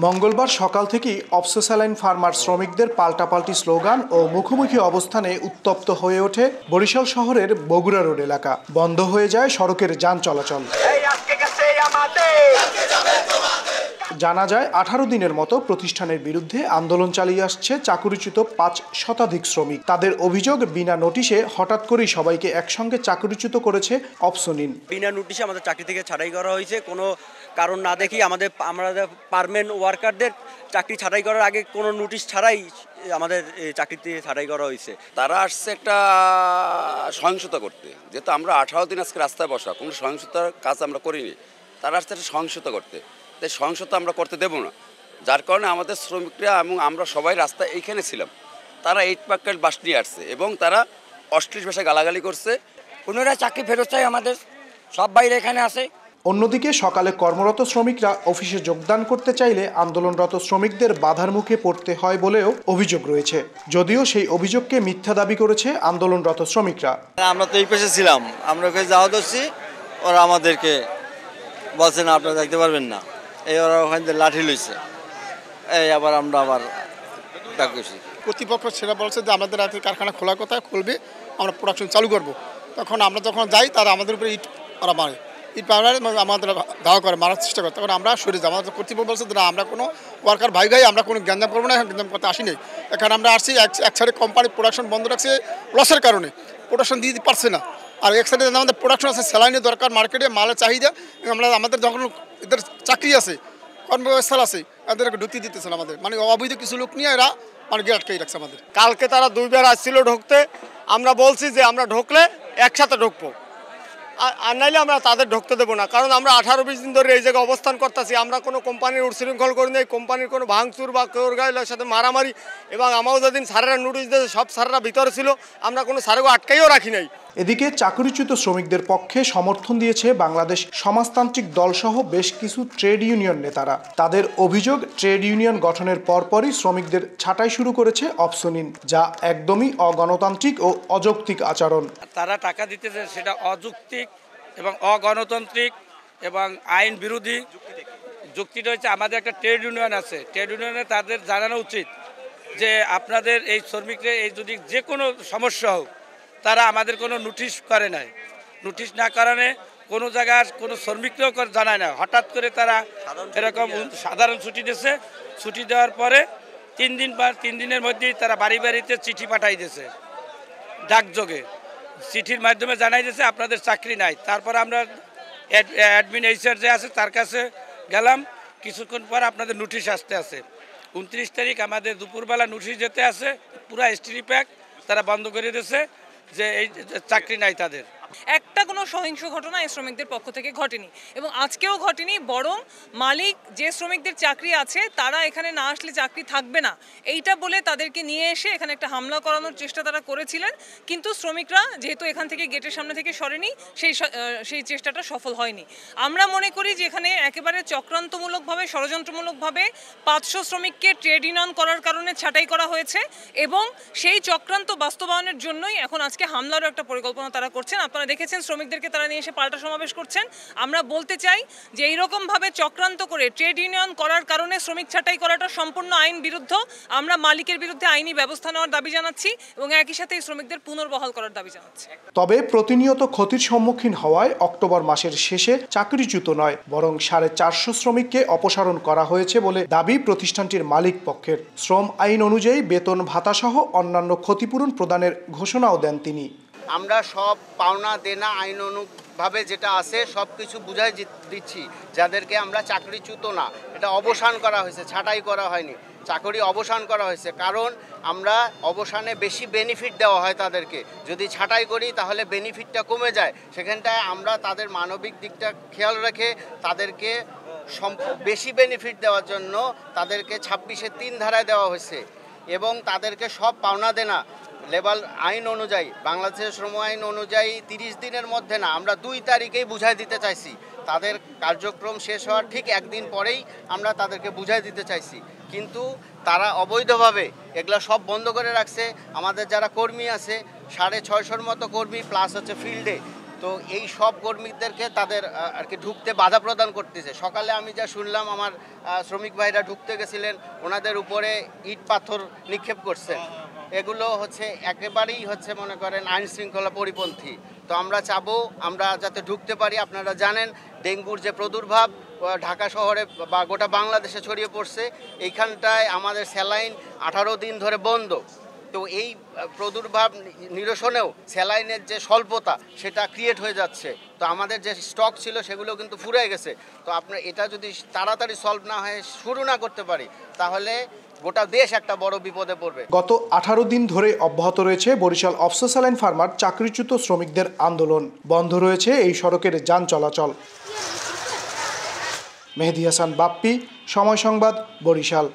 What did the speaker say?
মঙ্গলবার সকাল থেকেই অবসোস্যালাইন ফার্মার শ্রমিকদের পাল্টাপাল্টি স্লোগান ও মুখোমুখি অবস্থানে উত্তপ্ত হয়ে ওঠে বরিশাল শহরের বগুড়া রোড এলাকা। বন্ধ হয়ে যায় সড়কের যান চলাচল। জানা যায় 18 দিনের মতো প্রতিষ্ঠানের বিরুদ্ধে আন্দোলন চালিয়ে আসছে চাকুরিচ্যুত 5 শতাধিক শ্রমিক। তাদের অভিযোগ, বিনা নোটিশে হঠাৎ করেই সবাইকে একসঙ্গে চাকুরিচ্যুত করেছে অবসোনিন। বিনা নোটিশে আমাদের চাকরি থেকে ছাঁটাই করা হয়েছে, কোনো কারণ না দেখি। আমাদের পার্মানেন্ট ওয়ার্কারদের চাকরি ছাঁটাই করার আগে কোনো নোটিশ ছাড়াই আমাদের চাকরি থেকে ছাঁটাই করা হয়েছে। তারা আসছে একটা সহিংসতা করতে, যেহেতু আমরা 18 দিন আজকে রাস্তায় বসা, কোনো সহিংসতার কাজ আমরা করিনি। তারা আসছে একটা সহিংসতা করতে, তাই সহিংসতা আমরা করতে দেব না। যার কারণে আমাদের শ্রমিকরা এবং আমরা সবাই রাস্তায় এইখানে ছিলাম। তারা 8 প্যাকেট বাস নিয়ে আসছে এবং তারা অশ্লীল ভাষায় গালাগালি করছে। পুনরায় চাকরি ফেরত চাই, আমাদের সব বাইরে এখানে আসে। অন্যদিকে সকালে কর্মরত শ্রমিকরা অফিসে যোগদান করতে চাইলে আন্দোলনরত শ্রমিকদের বাধার মুখে পড়তে হয় বলেও অভিযোগ রয়েছে। যদিও সেই অভিযোগকে মিথ্যা দাবি করেছে আন্দোলনরত শ্রমিকরা। আমরা তো এই পেশে ছিলাম, আমরা ওখানে যাওয়া ধরছি, ওরা আমাদেরকে বলছে না আপনারা দেখতে পারবেন না। এই ওরা ওখান থেকে লাঠি লইছে, এই আবার আমরা ডাকছি। কর্তৃপক্ষ সেটা বলছে যে আমাদের রাতে কারখানা খোলার কথা, খুলবে, আমরা প্রোডাকশন চালু করব। তখন আমরা যখন যাই, তারা আমাদের উপরে ইট ওরা মারে, ইট মারে আমাদের ধাওয়া করে, মারার চেষ্টা করে। তখন আমরা সরে যাই। আমাদের কর্তৃপক্ষ বলছে না, আমরা কোনো ওয়ার্কার ভাই আমরা কোনো গ্যাঞ্জাম করবো না, গ্যাঞ্জাম করতে আসি নাই। এখানে আমরা আসছি এক সাইডে কোম্পানি প্রোডাকশন বন্ধ রাখছে লসের কারণে, প্রোডাকশন দিতে পারছে না। আর এক সাইডে আমাদের প্রোডাকশন আছে, স্যালাইনের দরকার, মার্কেটে মালের চাহিদা। আমাদের যখন এদের চাকরি আছে, কর্মব্যবস্থা আছে, এদেরকে ঢুকতে দিতেছে না। আমাদের মানে অবৈধ কিছু লোক নিয়ে এরা মানে গিয়ে আটকাই রাখছে আমাদের। কালকে তারা 2 বার আসছিল ঢুকতে, আমরা বলছি যে আমরা ঢুকলে একসাথে ঢুকবো, আর নাইলে আমরা তাদের ঢুকতে দেবো না। কারণ আমরা 18-20 দিন ধরে এই জায়গায় অবস্থান করতেছি। আমরা কোনো কোম্পানির উচ্ছৃঙ্খল করি নাই, কোম্পানির কোনো ভাঙচুর বা কেউর গায়ের সাথে মারামারি। এবং আমাও যেদিন স্যারেরা নোটিশ দিয়েছে, সব স্যারেরা ভিতরে ছিল, আমরা কোনো স্যারকে আটকাইও রাখি নাই। এদিকে চাকুরিচ্যুত শ্রমিকদের পক্ষে সমর্থন দিয়েছে বাংলাদেশ সমাজতান্ত্রিক দলসহ বেশ কিছু ট্রেড ইউনিয়ন নেতারা। তাদের অভিযোগ, ট্রেড ইউনিয়ন গঠনের পরপরই শ্রমিকদের ছাঁটাই শুরু করেছে অবসোনিন, যা একদমই অগণতান্ত্রিক ও অযৌক্তিক আচরণ। তারা টাকা দিতেছে, সেটা অযৌক্তিক এবং অগণতান্ত্রিক এবং আইন বিরোধী। যুক্তিটা হচ্ছে, আমাদের একটা ট্রেড ইউনিয়ন আছে, ট্রেড ইউনিয়নে তাদের জানানো উচিত যে আপনাদের এই শ্রমিকরা এই যদি যে কোনো সমস্যা হোক, তারা আমাদের কোনো নোটিশ করে নাই। নোটিশ না কারণে কোনো জায়গার কোনো শ্রমিককেও জানায় না। হঠাৎ করে তারা এরকম সাধারণ ছুটি দিয়েছে। ছুটি দেওয়ার পরে 3 দিনের মধ্যেই তারা বাড়ি বাড়িতে চিঠি পাঠাই দিয়েছে, ডাকযোগে চিঠির মাধ্যমে জানাই দিয়েছে আপনাদের চাকরি নাই। তারপরে আমরা অ্যাডমিন এইচআর যে আছে তার কাছে গেলাম, কিছুক্ষণ পর আপনাদের নোটিশ আসতে আছে। 29 তারিখ আমাদের দুপুরবেলা নোটিশ যেতে আছে, পুরো স্ট্রি প্যাক তারা বন্ধ করে দিয়েছে যে এই চাকরি নাই তাদের। একটা কোনো সহিংস ঘটনা এই শ্রমিকদের পক্ষ থেকে ঘটেনি এবং আজকেও ঘটেনি। বরং মালিক যে শ্রমিকদের চাকরি আছে তারা এখানে না আসলে চাকরি থাকবে না এইটা বলে তাদেরকে নিয়ে এসে এখানে একটা হামলা করানোর চেষ্টা তারা করেছিলেন। কিন্তু শ্রমিকরা যেহেতু এখান থেকে গেটের সামনে থেকে সরেনি, সেই চেষ্টাটা সফল হয়নি। আমরা মনে করি যে এখানে একেবারে চক্রান্তমূলকভাবে, ষড়যন্ত্রমূলকভাবে 500 শ্রমিককে ট্রেড ইউনিয়ন করার কারণে ছাঁটাই করা হয়েছে এবং সেই চক্রান্ত বাস্তবায়নের জন্যই এখন আজকে হামলারও একটা পরিকল্পনা তারা করছেন। আপনারা দেখেছেন শ্রমিকদেরকে তারা নিয়ে এসে পাল্টা সমাবেশ করছেন। আমরা বলতে চাই যে এইরকমভাবে চক্রান্ত করে ট্রেড ইউনিয়ন করার কারণে শ্রমিক ছাঁটাই করাটা সম্পূর্ণ আইন বিরুদ্ধ। আমরা মালিকের বিরুদ্ধে আইনি ব্যবস্থা নেওয়ার দাবি জানাচ্ছি এবং একই সাথে শ্রমিকদের পুনর্বহাল করার দাবি জানাচ্ছি। তবে প্রতিনিয়ত ক্ষতির সম্মুখীন হওয়ায় অক্টোবর মাসের শেষে চাকরিচ্যুত নয়, বরং 450 শ্রমিককে অপসারণ করা হয়েছে বলে দাবি প্রতিষ্ঠানটির মালিক পক্ষের। শ্রম আইন অনুযায়ী বেতন ভাতা সহ অন্যান্য ক্ষতিপূরণ প্রদানের ঘোষণাও দেন তিনি। আমরা সব পাওনা দেনা আইন অনুভাবে যেটা আছে সব কিছু বুঝাই দিচ্ছি, যাদেরকে আমরা চাকরিচ্যুত না, এটা অবসান করা হয়েছে, ছাঁটাই করা হয়নি, চাকরি অবসান করা হয়েছে। কারণ আমরা অবসানে বেশি বেনিফিট দেওয়া হয় তাদেরকে, যদি ছাঁটাই করি তাহলে বেনিফিটটা কমে যায়। সেখানটায় আমরা তাদের মানবিক দিকটা খেয়াল রেখে তাদেরকে বেশি বেনিফিট দেওয়ার জন্য তাদেরকে 26-3 ধারায় দেওয়া হয়েছে এবং তাদেরকে সব পাওনা দেনা লেবার আইন অনুযায়ী, বাংলাদেশের শ্রম আইন অনুযায়ী 30 দিনের মধ্যে না, আমরা 2 তারিখেই বুঝাই দিতে চাইছি। তাদের কার্যক্রম শেষ হওয়ার ঠিক একদিন পরেই আমরা তাদেরকে বুঝাই দিতে চাইছি, কিন্তু তারা অবৈধভাবে এগুলা সব বন্ধ করে রাখছে। আমাদের যারা কর্মী আছে 650-র মতো কর্মী প্লাস হচ্ছে ফিল্ডে, তো তো এই সব কর্মীদেরকে তাদের আর কি ঢুকতে বাধা প্রদান করতেছে। সকালে আমি যা শুনলাম, আমার শ্রমিক ভাইরা ঢুকতে গেছিলেন, ওনাদের উপরে ইট পাথর নিক্ষেপ করছেন। এগুলো হচ্ছে একেবারেই হচ্ছে মনে করেন আইন শৃঙ্খলা পরিপন্থী। তো আমরা চাবো আমরা যাতে ঢুকতে পারি। আপনারা জানেন ডেঙ্গুর যে প্রাদুর্ভাব ঢাকা শহরে বা গোটা বাংলাদেশে ছড়িয়ে পড়ছে, এইখানটায় আমাদের স্যালাইন 18 দিন ধরে বন্ধ। তো এই প্রাদুর্ভাব নিরসনেও স্যালাইনের যে স্বল্পতা সেটা ক্রিয়েট হয়ে যাচ্ছে। তো আমাদের যে স্টক ছিল সেগুলো কিন্তু ফুরিয়ে গেছে। তো আপনার এটা যদি তাড়াতাড়ি সলভ না হয়ে শুরু না করতে পারি, তাহলে গোটা দেশ একটা বড় বিপদে পড়বে। গত 18 দিন ধরে অব্যাহত রয়েছে বরিশাল অফসা স্যালাইন ফার্মার চাকরিচ্যুত শ্রমিকদের আন্দোলন। বন্ধ রয়েছে এই সড়কের যান চলাচল। মেহেদী হাসান বাপ্পি, সময় সংবাদ, বরিশাল।